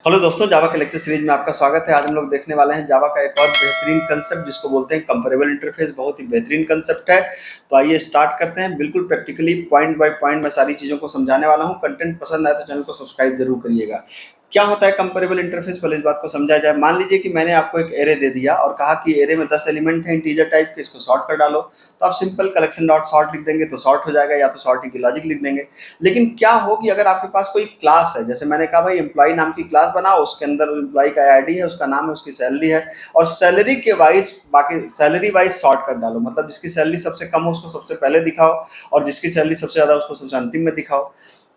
Hello दोस्तों, जावा के lecture series में आपका स्वागत है। आज हम लोग देखने वाले हैं जावा का एक और बेहतरीन कंसेप्ट जिसको बोलते हैं कंपेरेबल इंटरफेस। बहुत ही बेहतरीन कंसेप्ट है। तो आइए स्टार्ट करते हैं। बिल्कुल प्रैक्टिकली पॉइंट बाय पॉइंट मैं सारी चीज़ों को समझाने वाला हूँ। कंटेंट पसंद आए तो चैनल को सब्सक्राइब जरूर करिएगा। क्या होता है कंपेरेबल इंटरफेस, पहले इस बात को समझा जाए। मान लीजिए कि मैंने आपको एक एरे दे दिया और कहा कि एरे में 10 एलिमेंट हैं इंटीजर टाइप के, इसको सॉर्ट कर डालो। तो आप सिंपल कलेक्शन डॉट सॉर्ट लिख देंगे तो सॉर्ट हो जाएगा, या तो सॉर्टिंग की लॉजिक लिख देंगे। लेकिन क्या हो कि अगर आपके पास कोई क्लास है, जैसे मैंने कहा भाई एम्प्लॉय नाम की क्लास बनाओ, उसके अंदर एम्प्लॉय का आईडी है, उसका नाम है, उसकी सैलरी है, और सैलरी के वाइज बाकी सैलरी वाइज सॉर्ट कर डालो। मतलब जिसकी सैलरी सबसे कम हो उसको सबसे पहले दिखाओ, और जिसकी सैलरी सबसे ज्यादा उसको सबसे अंतिम में दिखाओ।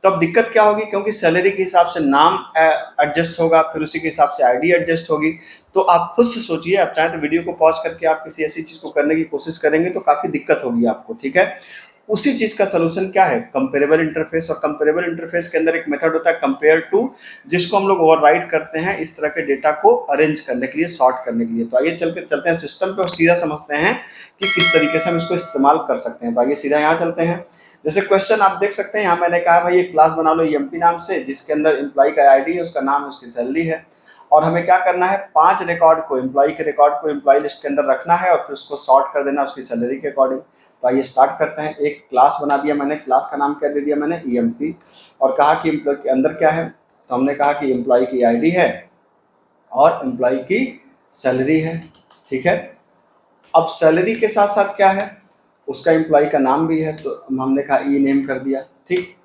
तो अब दिक्कत क्या होगी, क्योंकि सैलरी के हिसाब से नाम एडजस्ट होगा, फिर उसी के हिसाब से आईडी एडजस्ट होगी। तो आप खुद से सोचिए, आप चाहें तो वीडियो को पॉज करके आप किसी ऐसी चीज को करने की कोशिश करेंगे तो काफी दिक्कत होगी आपको, ठीक है। उसी चीज का सोल्यूशन क्या है, कंपेरेबल इंटरफेस। और कंपेरेबल इंटरफेस के अंदर एक मेथड होता है कंपेयर टू, जिसको हम लोग ओवरराइड करते हैं इस तरह के डेटा को अरेंज करने के लिए, सॉर्ट करने के लिए। तो आइए चलते हैं सिस्टम पे और सीधा समझते हैं कि किस तरीके से हम इसको इस्तेमाल कर सकते हैं। तो आइए सीधा यहाँ चलते हैं। जैसे क्वेश्चन आप देख सकते हैं, यहाँ मैंने कहा भाई एक क्लास बना लो एमपी नाम से, जिसके अंदर एम्प्लॉय का आईडी है, उसका नाम है, उसकी सैलरी है। और हमें क्या करना है, 5 रिकॉर्ड को, एम्प्लॉय के रिकॉर्ड को एम्प्लॉय लिस्ट के अंदर रखना है, और फिर उसको सॉर्ट कर देना उसकी सैलरी के अकॉर्डिंग। तो आइए स्टार्ट करते हैं। एक क्लास बना दिया मैंने, क्लास का नाम क्या दे दिया मैंने, ईएमपी। और कहा कि एम्प्लॉय के अंदर क्या है, तो हमने कहा कि एम्प्लॉय की आईडी है और एम्प्लॉय की सैलरी है, ठीक है। अब सैलरी के साथ साथ क्या है, उसका एम्प्लॉय का नाम भी है, तो हमने कहा ई नेम कर दिया, ठीक।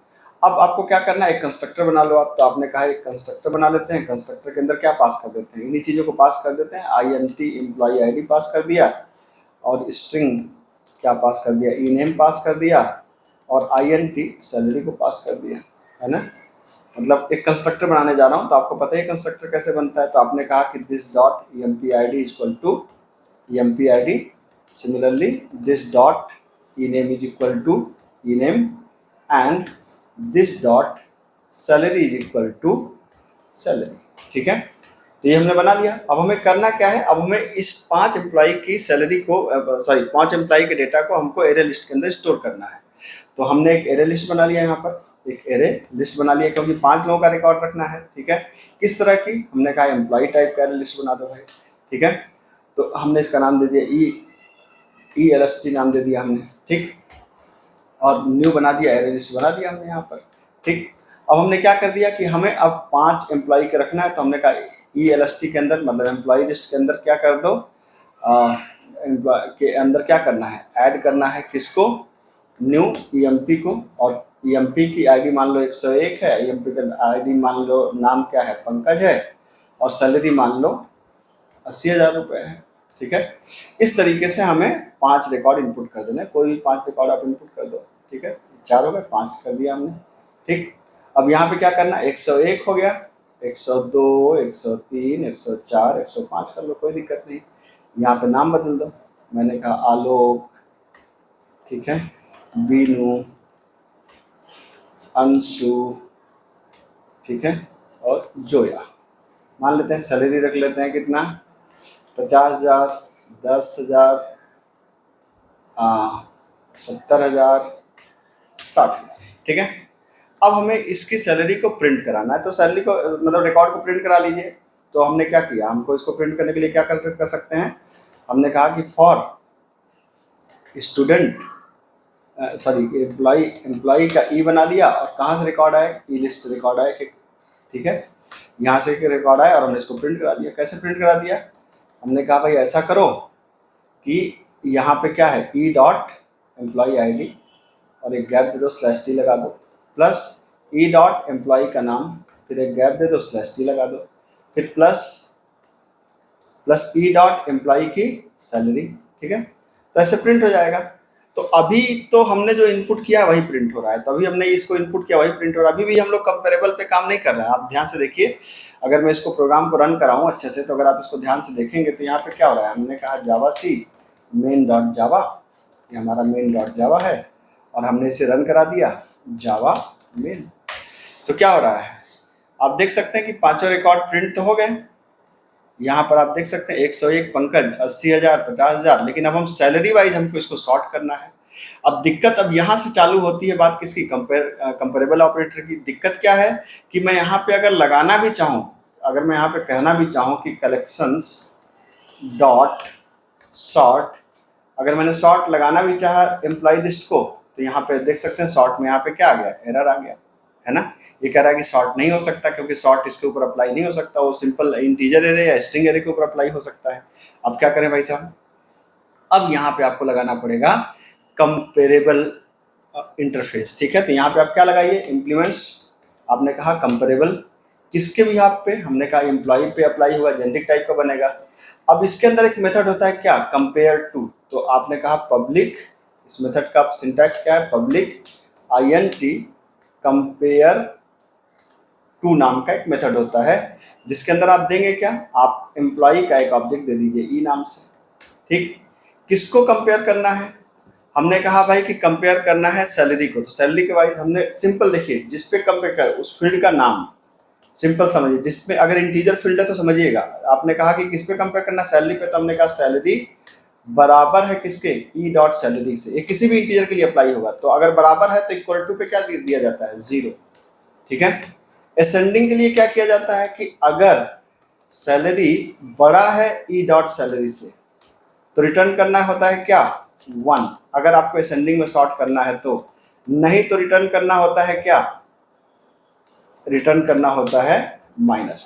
अब आपको क्या करना है, एक कंस्ट्रक्टर बना लो आप। तो आपने कहा एक कंस्ट्रक्टर बना लेते हैं। कंस्ट्रक्टर के अंदर क्या पास कर देते हैं, इन्हीं चीज़ों को पास कर देते हैं। INT एम्प्लॉय आईडी पास कर दिया, और स्ट्रिंग क्या पास कर दिया, ई नेम पास कर दिया, और INT सैलरी को पास कर दिया, है ना। मतलब एक कंस्ट्रक्टर बनाने जा रहा हूँ, तो आपको पता है कंस्ट्रक्टर कैसे बनता है। तो आपने कहा कि this dot EMP ID equal to EMP ID, similarly this dot E name is equal to E name, and this dot salary is equal to salary, ठीक है। तो ये हमने बना लिया। अब हमें करना क्या है, अब हमें इस 5 एम्प्लॉय की सैलरी को, 5 एम्प्लॉय के डेटा को हमको एरे लिस्ट के अंदर स्टोर करना है। तो हमने एक एरे लिस्ट बना लिया, यहाँ पर एक एरे लिस्ट बना लिया, क्योंकि 5 लोगों का रिकॉर्ड रखना है, ठीक है। किस तरह की, हमने कहा एम्प्लॉय टाइप का एरे लिस्ट बना दो भाई, ठीक है। तो हमने इसका नाम दे दिया ELST नाम दे दिया हमने, ठीक। और न्यू बना दिया, एरे लिस्ट बना दिया हमने यहाँ पर, ठीक। अब हमने क्या कर दिया कि हमें अब 5 एम्प्लॉय के रखना है। तो हमने कहा ELST के अंदर, मतलब एम्प्लॉय लिस्ट के अंदर क्या कर दो, एम्प्लॉय के अंदर क्या करना है, ऐड करना है किसको, न्यू EMP को। और EMP की आईडी मान लो 101 है, EMP का आईडी मान लो, नाम क्या है, पंकज है, और सैलरी मान लो 80,000 रुपये है, ठीक है। इस तरीके से हमें 5 रिकॉर्ड इनपुट कर देना है, कोई भी 5 रिकॉर्ड आप इनपुट कर दो, ठीक है। 4 हो गए, 5 कर दिया हमने, ठीक। अब यहाँ पे क्या करना, 101 हो गया, 102, 103, 104, 105 कर लो, कोई दिक्कत नहीं। यहाँ पे नाम बदल दो, मैंने कहा आलोक, ठीक है, बीनू, अंशु, ठीक है, और जोया। मान लेते हैं सैलरी रख लेते हैं कितना, 50,000, 10,000, 70,000, 60,000, ठीक है। अब हमें इसकी सैलरी को प्रिंट कराना है। तो सैलरी को, मतलब रिकॉर्ड को प्रिंट करा लीजिए। तो हमने क्या किया, हमको इसको प्रिंट करने के लिए क्या कर सकते हैं, हमने कहा कि फॉर स्टूडेंट, सॉरी एम्प्लॉय का ई बना लिया, और कहाँ से रिकॉर्ड आया, ई लिस्ट रिकॉर्ड आया, ठीक है। यहाँ से रिकॉर्ड आया और हमने इसको प्रिंट करा दिया। कैसे प्रिंट करा दिया, हमने कहा भाई ऐसा करो कि यहाँ पे क्या है, ई डॉट एम्प्लॉय ID, और एक गैप दे दो, /t लगा दो, प्लस ई डॉट एम्प्लॉय का नाम, फिर एक गैप दे दो, /t लगा दो, फिर प्लस ई डॉट एम्प्लॉय की सैलरी, ठीक है। तो ऐसे प्रिंट हो जाएगा। तो अभी तो हमने जो इनपुट किया वही प्रिंट हो रहा है, तो अभी हमने इसको इनपुट किया वही प्रिंट हो रहा है। अभी भी हम लोग कंपेरेबल पे काम नहीं कर रहे हैं। आप ध्यान से देखिए, अगर मैं इसको प्रोग्राम को रन कराऊं अच्छे से, तो अगर आप इसको ध्यान से देखेंगे तो यहाँ पे क्या हो रहा है, हमने कहा जावा सी मेन डॉट जावा, ये हमारा मेन डॉट जावा है, और हमने इसे रन करा दिया जावा मेन। तो क्या हो रहा है, आप देख सकते हैं कि 5 रिकॉर्ड प्रिंट तो हो गए। यहाँ पर आप देख सकते हैं 101 पंकज, 80,000, 50,000, लेकिन अब हम सैलरी वाइज हमको इसको सॉर्ट करना है। अब दिक्कत अब यहाँ से चालू होती है बात किसकी, कंपेरेबल ऑपरेटर की। दिक्कत क्या है कि मैं यहाँ पे अगर लगाना भी चाहूँ, अगर मैं यहाँ पे कहना भी चाहूँ कि कलेक्शंस डॉट सॉर्ट, अगर मैंने सॉर्ट लगाना भी चाहा एम्प्लॉय लिस्ट को, तो यहाँ पे देख सकते हैं सॉर्ट में यहाँ पे क्या आ गया, एरर आ गया, है ना। ये कह रहा है कि सॉर्ट नहीं हो सकता क्योंकि सॉर्ट इसके ऊपर अप्लाई नहीं हो सकता, वो सिंपल इंटीजर एरे या स्ट्रिंग एरे के ऊपर अप्लाई हो सकता है। अब क्या करें भाई साहब, अब यहाँ पे आपको लगाना पड़ेगा कंपेरेबल इंटरफेस, ठीक है। तो यहाँ पे आप क्या लगाइए, इम्प्लीमेंट्स, आपने कहा कंपेरेबल, किसके भी आप पे, हमने कहा एम्प्लॉय पे अप्लाई हुआ, जेनेरिक टाइप का बनेगा। अब इसके अंदर एक मेथड होता है क्या, कंपेयर टू, तो आपने कहा पब्लिक, इस मेथड का सिंटैक्स क्या है, पब्लिक INT कंपेयर टू नाम का एक मेथड होता है, जिसके अंदर आप देंगे क्या, आप एम्प्लॉय का एक ऑब्जेक्ट दे दीजिए ई नाम से, ठीक। किसको कंपेयर करना है, हमने कहा भाई कि कंपेयर करना है सैलरी को, तो सैलरी के वाइज हमने सिंपल देखिए, जिस पे कंपेयर कर उस फील्ड का नाम, सिंपल समझिए, जिसमें अगर इंटीजर फील्ड है तो समझिएगा, आपने कहा कि किस पे कंपेयर करना, सैलरी पे, तो हमने कहा सैलरी बराबर है किसके, ई डॉट सैलरी से, ये किसी भी इंटीजर के लिए अप्लाई होगा, तो अगर बराबर है तो इक्वल टू पे क्या दिया जाता है, 0, ठीक है। असेंडिंग के लिए क्या किया जाता है कि अगर सैलरी बड़ा है ई डॉट सैलरी से, तो रिटर्न करना होता है क्या, 1, अगर आपको असेंडिंग में सॉर्ट करना है तो, नहीं तो रिटर्न करना होता है क्या, रिटर्न करना होता है -1,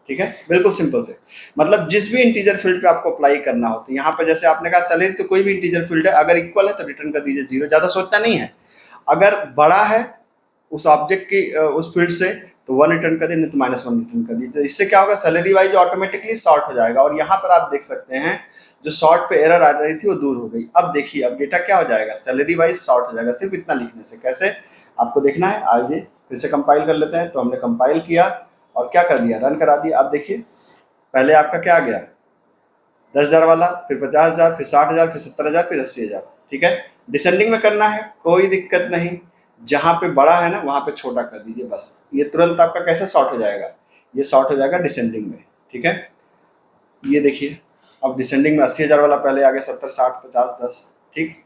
ठीक है। बिल्कुल सिंपल से, मतलब जिस भी इंटीजर फील्ड पे आपको अप्लाई करना हो, तो यहाँ पे जैसे आपने कहा सैलरी, तो कोई भी इंटीजर फील्ड है, अगर इक्वल है तो रिटर्न कर दीजिए 0, ज़्यादा सोचना नहीं है। अगर बड़ा है उस ऑब्जेक्ट की उस फील्ड से, तो 1 रिटर्न कर दिए, नहीं तो -1 रिटर्न कर दिए, तो इससे क्या होगा, सैलरी वाइज ऑटोमेटिकली सॉर्ट हो जाएगा। और यहाँ पर आप देख सकते हैं जो सॉर्ट पे एरर आ रही थी वो दूर हो गई। अब देखिए, अब डेटा क्या हो जाएगा, सैलरी वाइज सॉर्ट हो जाएगा, सिर्फ इतना लिखने से। कैसे आपको देखना है, आइए फिर से कंपाइल कर लेते हैं। तो हमने कंपाइल किया और क्या कर दिया, रन करा दिया। अब देखिए, पहले आपका क्या आ गया, 10,000 वाला, फिर 50,000, फिर 60,000, फिर 70,000, फिर 80,000, ठीक है। डिसेंडिंग में करना है, कोई दिक्कत नहीं, जहाँ पे बड़ा है ना वहाँ पे छोटा कर दीजिए बस। ये तुरंत आपका कैसे सॉर्ट हो जाएगा, ये सॉर्ट हो जाएगा डिसेंडिंग में, ठीक है। ये देखिए, अब डिसेंडिंग में 80,000 वाला पहले आ गया, 70, 60, 50, 10, ठीक।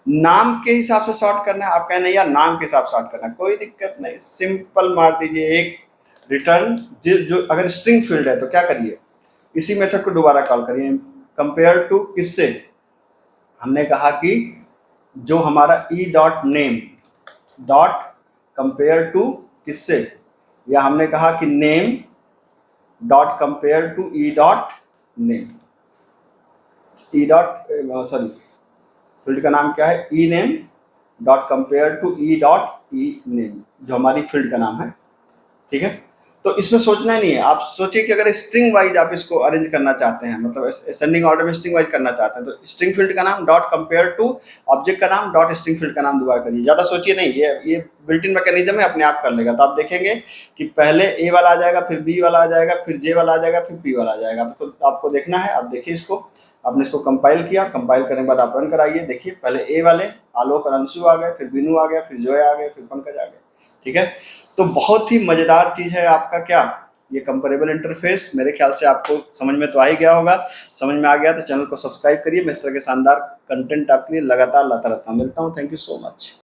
नाम के हिसाब से सॉर्ट करना है, आप कहें नहीं यार नाम के हिसाब से सॉर्ट करना है, कोई दिक्कत नहीं, सिंपल मार दीजिए एक रिटर्न। जो अगर स्ट्रिंग फील्ड है तो क्या करिए, इसी मेथड को दोबारा कॉल करिए, कंपेयर टू किससे, हमने कहा कि जो हमारा e dot name dot compare to किससे, या हमने कहा कि name dot compare to e dot name, e dot sorry field का नाम क्या है, e name dot compare to e dot E name, जो हमारी फील्ड का नाम है, ठीक है। तो इसमें सोचना ही नहीं है, आप सोचिए कि अगर स्ट्रिंग वाइज आप इसको अरेंज करना चाहते हैं, मतलब असेंडिंग ऑर्डर में स्ट्रिंग वाइज करना चाहते हैं, तो स्ट्रिंग फील्ड का नाम डॉट कंपेयर टू ऑब्जेक्ट का नाम डॉट स्ट्रिंग फील्ड का नाम दोबारा करिए, ज़्यादा सोचिए नहीं, ये बिल्ट इन मैकेनिज्म है, अपने आप कर लेगा। तो आप देखेंगे कि पहले ए वाला आ जाएगा, फिर बी वाला आ जाएगा, फिर जे वाला आ जाएगा, फिर पी वाला आ जाएगा। आपको देखना है। आप देखिए इसको, आपने इसको कंपाइल किया, कंपाइल करने के बाद आप रन कराइए, देखिए पहले ए वाले आलोक और अंशु आ गए, फिर बिनू आ गया, फिर जोय आ गए, फिर पंकज आ गए, ठीक है। तो बहुत ही मजेदार चीज है आपका क्या, ये कंपेरेबल इंटरफेस। मेरे ख्याल से आपको समझ में तो आ ही गया होगा। समझ में आ गया तो चैनल को सब्सक्राइब करिए। मैं इस तरह के शानदार कंटेंट आपके लिए लगातार लाता रहता हूँ। मिलता हूँ, थैंक यू सो मच।